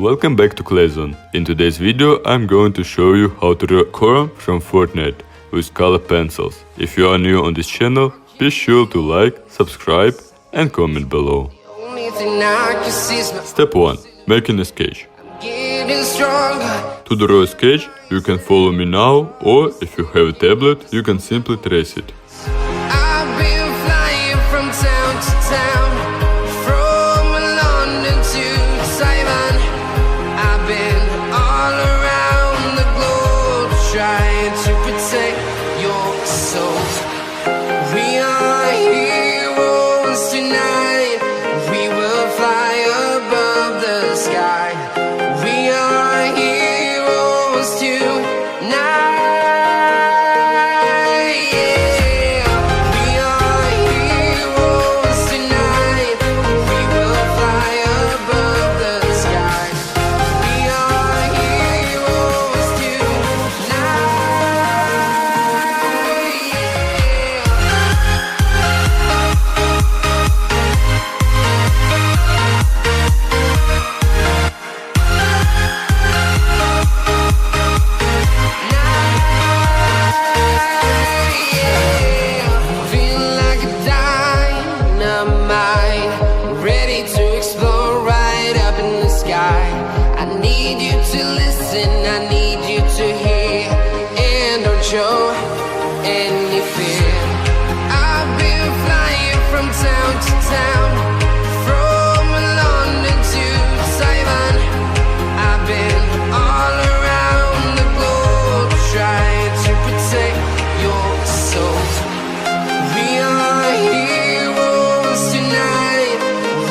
Welcome back to Clayzone. In today's video I'm going to show you how to draw Collab from Fortnite with color pencils. If you are new on this channel, be sure to like, subscribe and comment below. Step 1. Making a sketch. To draw a sketch, you can follow me now, or if you have a tablet, you can simply trace it. I've been flying from town to town, from London to Taiwan. I've been all around the globe trying to protect your soul. We are heroes tonight. We will fly above the sky. We are heroes tonight. I need you to listen, I need you to hear, and don't show any fear. I've been flying from town to town, from London to Taiwan. I've been all around the globe trying to protect your soul. We are heroes tonight.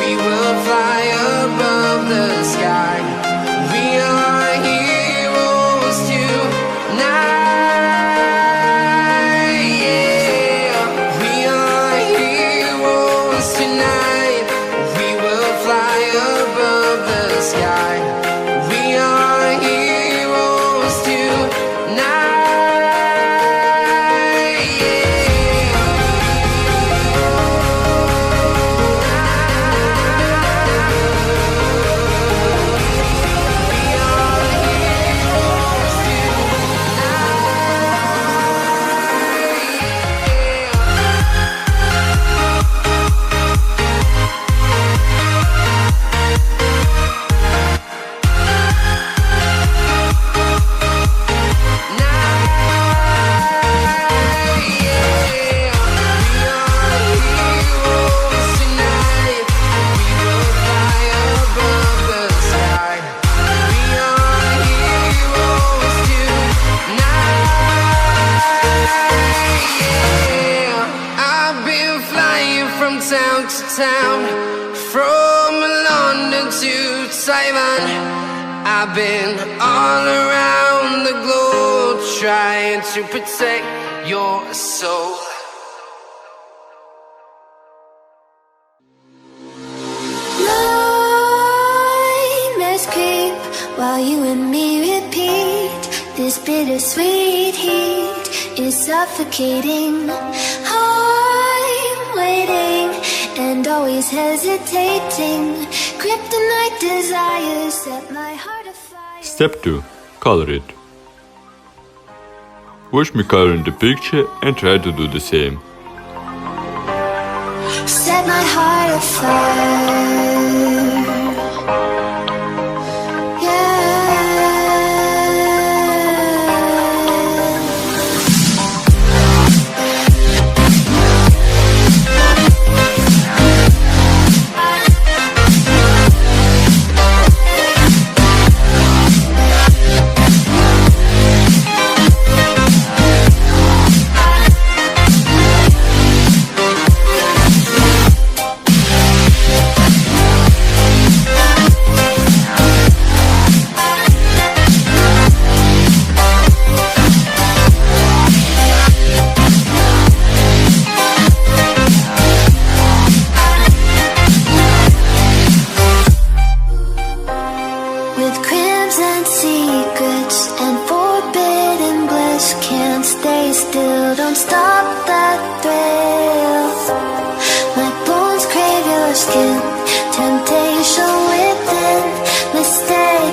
We will fly above the sky. We are heroes tonight. Yeah, we are heroes tonight. We will fly above the sky. We are heroes tonight. Town to town, from London to Taiwan. I've been all around the globe trying to protect your soul. Nightmares creep while you and me repeat. This bittersweet heat is suffocating. I'm waiting and always hesitating. Kryptonite desires set my heart afire. Step 2. Color it. Watch me coloring the picture and try to do the same. Set my heart afire. skin, temptation within, mistake.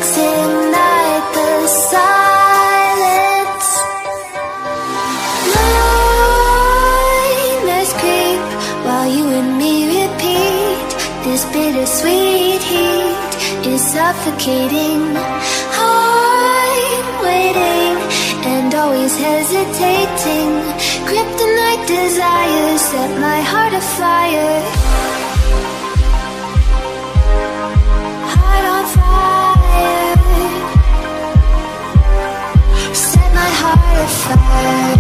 suffocating. I'm waiting and always hesitating. Kryptonite desires set my heart afire. Heart on fire. Set my heart afire.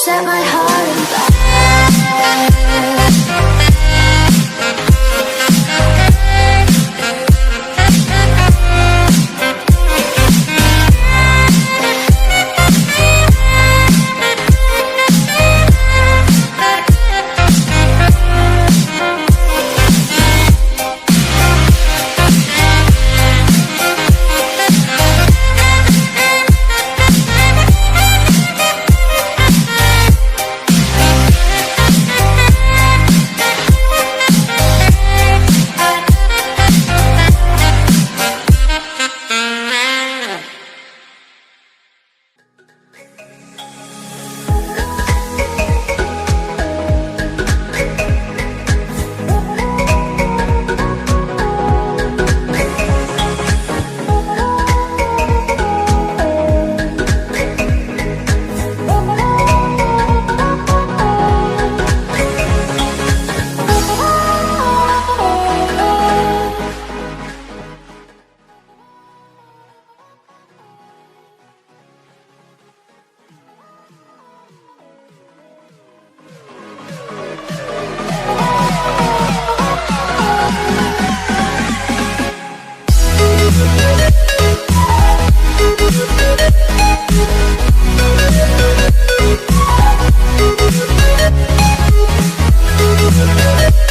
Set my heart on fire. We'll be right back.